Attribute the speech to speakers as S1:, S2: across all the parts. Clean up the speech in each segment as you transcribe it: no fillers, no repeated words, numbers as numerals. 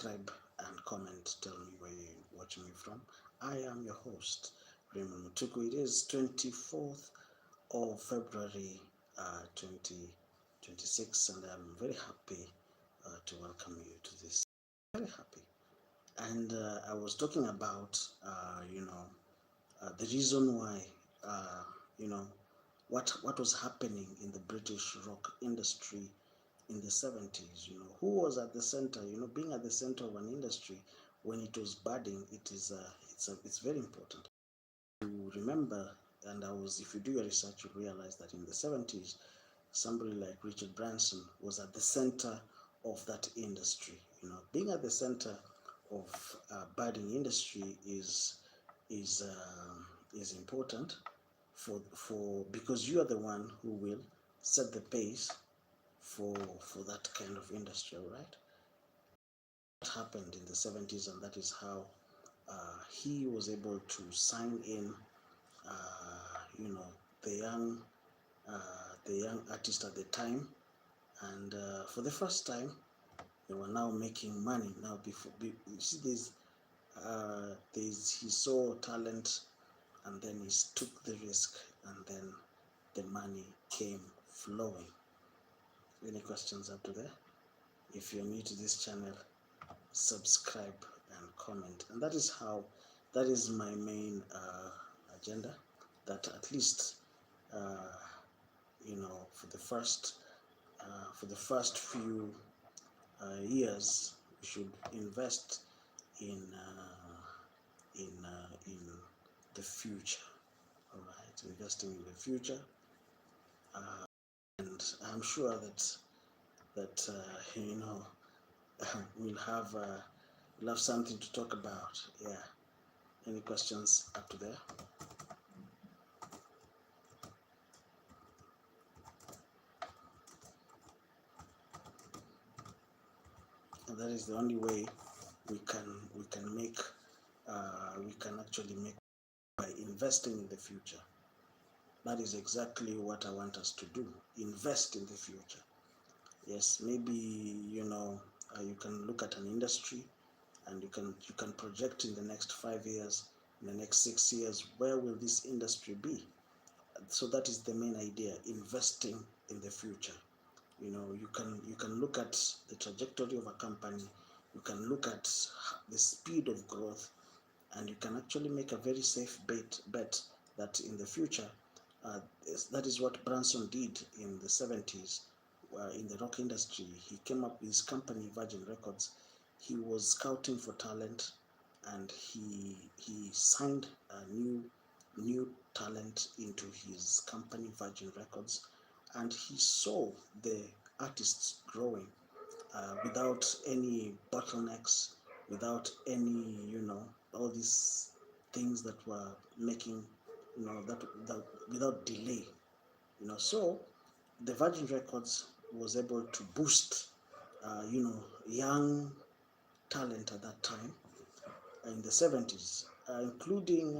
S1: subscribe and comment. Tell me where you're watching me from. I am your host, Raymond Mutuku. It is 24th of February 2026, and I'm very happy to welcome you to this. Very happy. And I was talking about, the reason why, uh, you know, what was happening in the British rock industry in the 70s. Who was at the center. Being at the center of an industry when it was budding, it's very important. You remember, and if you do your research, you realize that in the 70s, somebody like Richard Branson was at the center of that industry. Being at the center of budding industry is is important for because you are the one who will set the pace for that kind of industry, all right? What happened in the 70s, and that is how he was able to sign in, the young the young artist at the time, and for the first time, they were now making money. Now, you see, he saw talent, and then he took the risk, and then the money came flowing. Any questions up to there? If you're new to this channel, subscribe and comment. And that is my main agenda, that at least for the first few years, we should invest in the future. All right, investing in the future, and I'm sure that we'll have something to talk about. Yeah. Any questions up to there? And that is the only way we can actually make, by investing in the future. That is exactly what I want us to do. Invest in the future. Yes, maybe you can look at an industry, and you can project in the next 5 years, in the next 6 years, where will this industry be? So that is the main idea: investing in the future. You can look at the trajectory of a company, you can look at the speed of growth, and you can actually make a very safe bet that in the future, that is what Branson did in the 70s. In the rock industry, he came up with his company, Virgin Records. He was scouting for talent, and he signed a new talent into his company, Virgin Records, and he saw the artists growing without any bottlenecks, without any, all these things that were making, that without delay. So the Virgin Records was able to boost, young talent at that time in the 70s, including,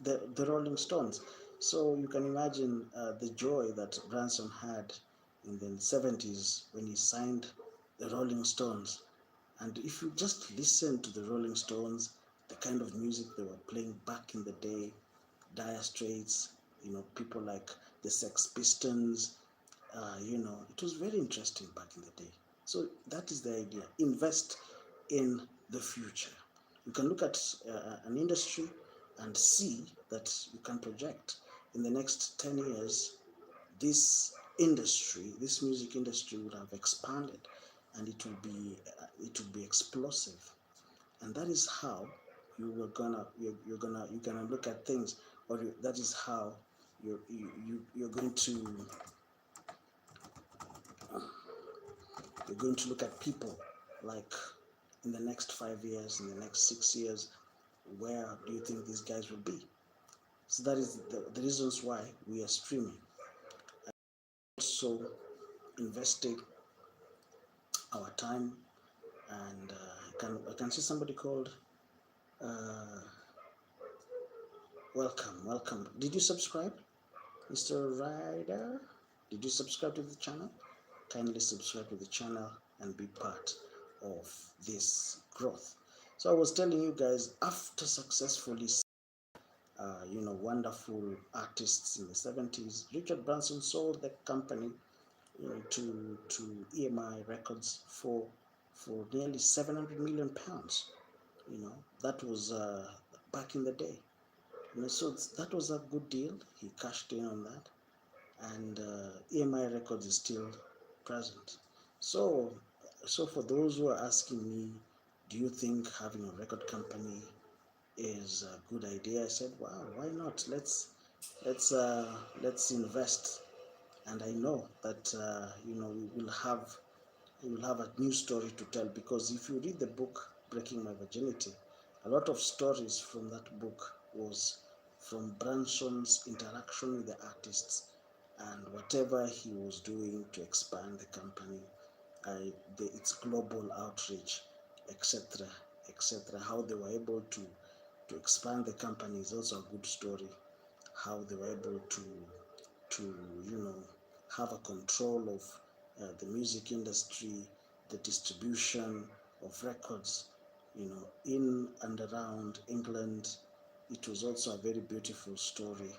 S1: the Rolling Stones. So you can imagine the joy that Branson had in the 70s when he signed the Rolling Stones. And if you just listen to the Rolling Stones, the kind of music they were playing back in the day, Dire Straits, people like the Sex Pistols, it was very interesting back in the day. So that is the idea: invest in the future. You can look at an industry and see that you can project in the next 10 years, this music industry would have expanded, and it will be explosive. And that is how you're gonna look at things, or that is how you're going to look at people, like in the next 5 years, in the next 6 years, where do you think these guys will be? So that is the reasons why we are streaming. Also investing our time, and I can see somebody called welcome. Did you subscribe, Mr. Ryder? Did you subscribe to the channel? Kindly subscribe to the channel and be part of this growth. So I was telling you guys, after successfully wonderful artists in the 70s, Richard Branson sold the company to EMI Records for nearly 700 million pounds. That was back in the day. So that was a good deal. He cashed in on that, and EMI Records is still present. So for those who are asking me, do you think having a record company is a good idea? I said, wow, why not? Let's invest. And I know that we will have a new story to tell, because if you read the book Breaking My Virginity, a lot of stories from that book was from Branson's interaction with the artists and whatever he was doing to expand the company, its global outreach, etc., etc. How they were able to expand the company is also a good story. How they were able to have a control of the music industry, the distribution of records, in and around England. It was also a very beautiful story.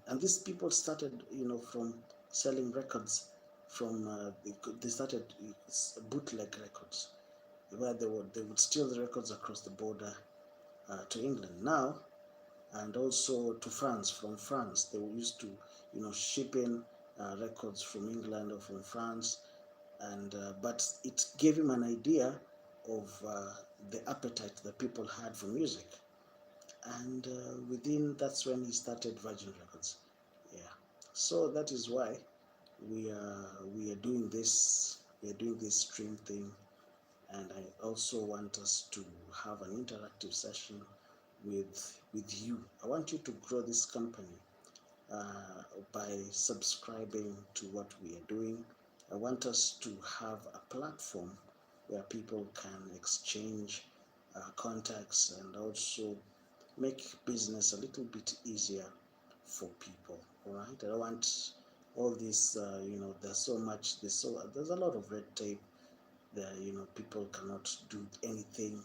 S1: And these people started, from selling records from they started bootleg records, where they would steal the records across the border to England now, and also to France. From France, they were used to ship in records from England or from France, and but it gave him an idea of the appetite that people had for music, and that's when he started Virgin Records. Yeah, so that is why we are doing this stream thing, and I also want us to have an interactive session with you. I want you to grow this company by subscribing to what we are doing. I want us to have a platform where people can exchange contacts and also make business a little bit easier for people. All right, I don't want all this. There's a lot of red tape there. People cannot do anything.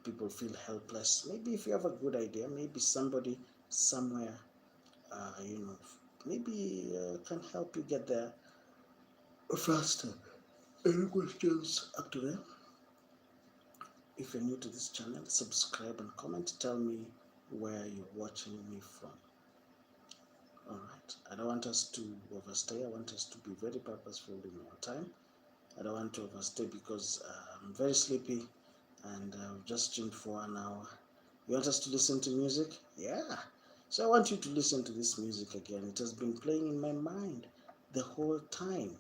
S1: People feel helpless. Maybe if you have a good idea, maybe somebody somewhere, maybe can help you get there faster. Any questions up to there? If you're new to this channel, subscribe and comment. Tell me where you're watching me from. All right. I don't want us to overstay. I want us to be very purposeful in our time. I don't want to overstay because I'm very sleepy and I've just streamed for an hour. You want us to listen to music? Yeah. So I want you to listen to this music again. It has been playing in my mind the whole time.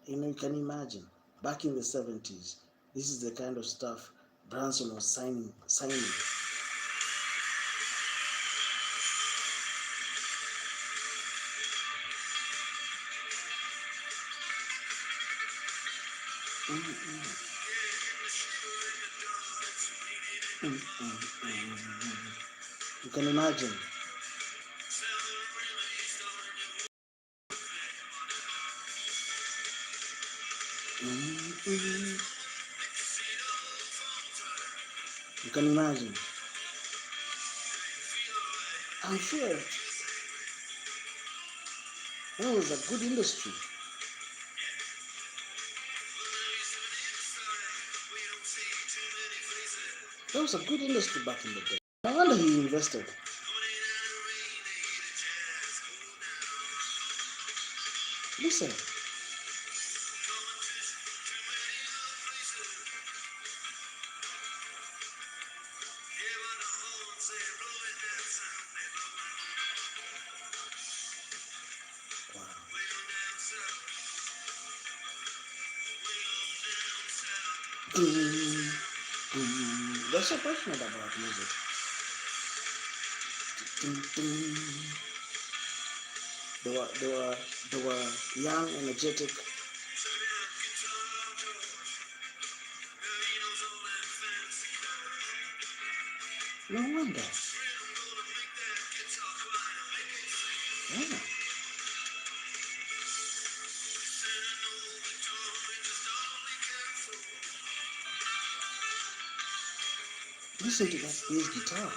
S1: You can imagine, back in the 70s, this is the kind of stuff Branson was signing. You can imagine. You can imagine. I'm sure that was a good industry. That was a good industry back in the day. No wonder he invested. Listen. Wow. They're so passionate about music. They were young, energetic. No wonder. Yeah. Listen to that bass guitar.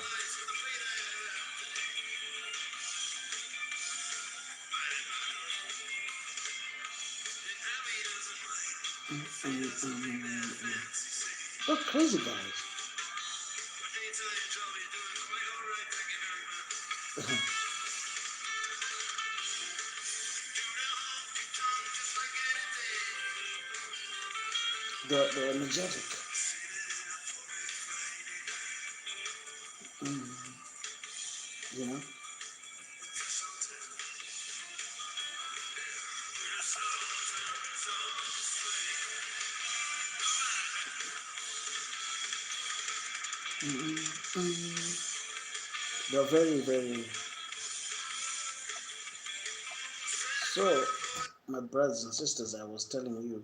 S1: They're crazy guys. They're energetic. You know. They're very, very. So, my brothers and sisters, I was telling you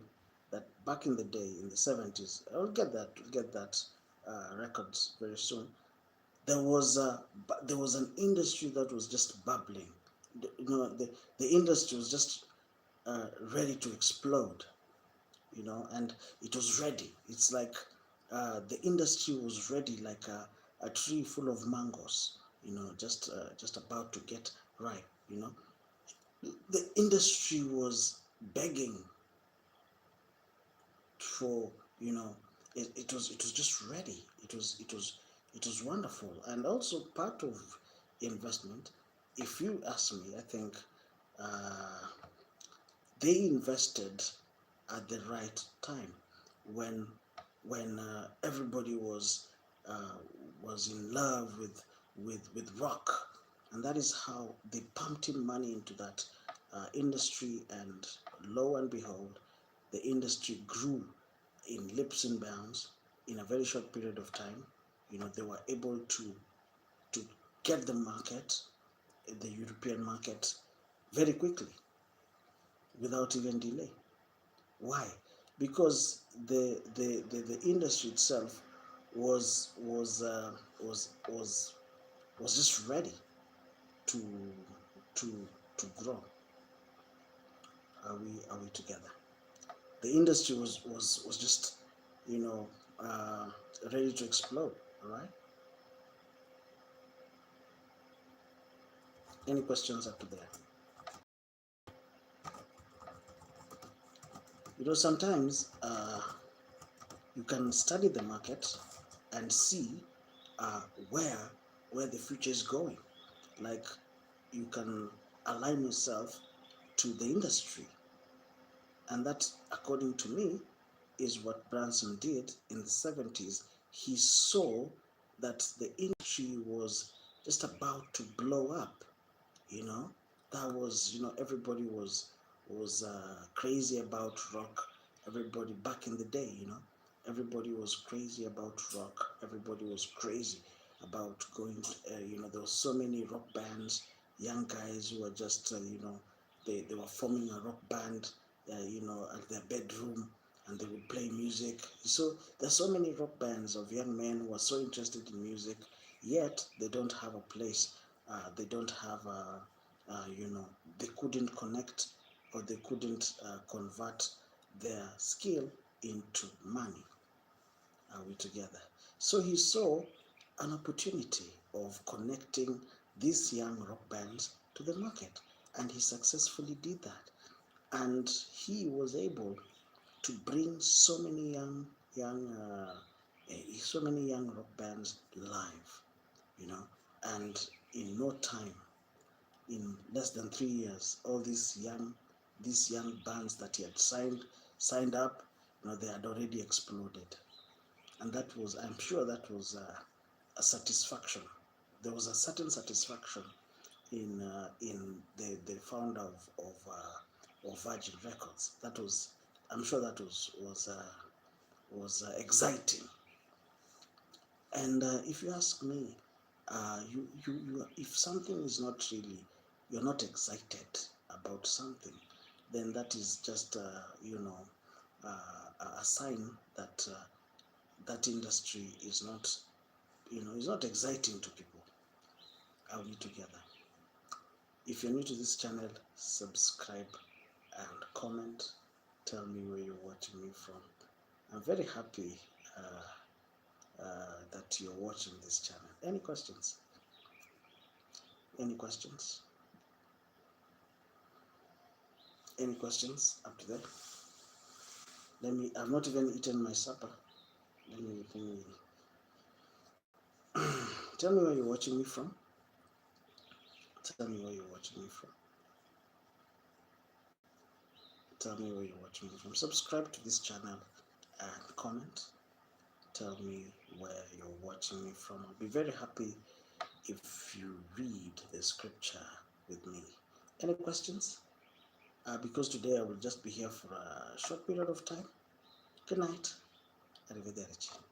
S1: that back in the day, in the 70s, we'll get that records very soon. There was an industry that was just bubbling. The industry was just ready to explode. And it was ready. It's like the industry was ready, like a tree full of mangoes. Just about to get ripe. The industry was begging for it was just ready. It was wonderful, and also part of investment. If you ask me, I think uh, they invested at the right time when everybody uh, was in love with rock, and that is how they pumped in money into that industry, and lo and behold, the industry grew in leaps and bounds in a very short period of time. They were able to get the market, the European market, very quickly without even delay. Why? Because the industry itself was was uh, was was was just ready to to grow. Are we together? The industry was just you know uh, ready to explode. All right. Any questions up to there? Sometimes you can study the market and see uh, where where the future is going. Like, you can align yourself to the industry, and that, according to me, is what Branson did in the 70s. He saw that the industry was just about to blow up. you know that was, everybody was crazy about rock. Everybody back in the day, everybody was crazy about rock. Everybody was crazy about going to, there were so many rock bands, young guys who were just they were forming a rock band, at their bedroom, and they would play music. So there's so many rock bands of young men who are so interested in music, yet they don't have a place. They don't have a, you know, they couldn't connect, or they couldn't convert their skill into money. Are we together? So he saw an opportunity of connecting these young rock bands to the market, and he successfully did that. And he was able to bring so many young rock bands live, you know, and in no time, in less than 3 years, all these young bands that he had signed up, they had already exploded. And that was, I'm sure, that was a satisfaction. There was a certain satisfaction in the founder of Virgin Records. That was, I'm sure, that was exciting. And if you ask me, if something is not really, you're not excited about something, then that is just a sign that that industry is not exciting to people. Are we together? If you're new to this channel, subscribe and comment. Tell me where you're watching me from. I'm very happy that you're watching this channel. Any questions? Any questions? Any questions up to that? I've not even eaten my supper. Let me tell me where you're watching me from. Tell me where you're watching me from. Tell me where you're watching me from. Subscribe to this channel and comment. Tell me where you're watching me from. I'll be very happy if you read the scripture with me. Any questions? Because today I will just be here for a short period of time. Good night. Arrivederci.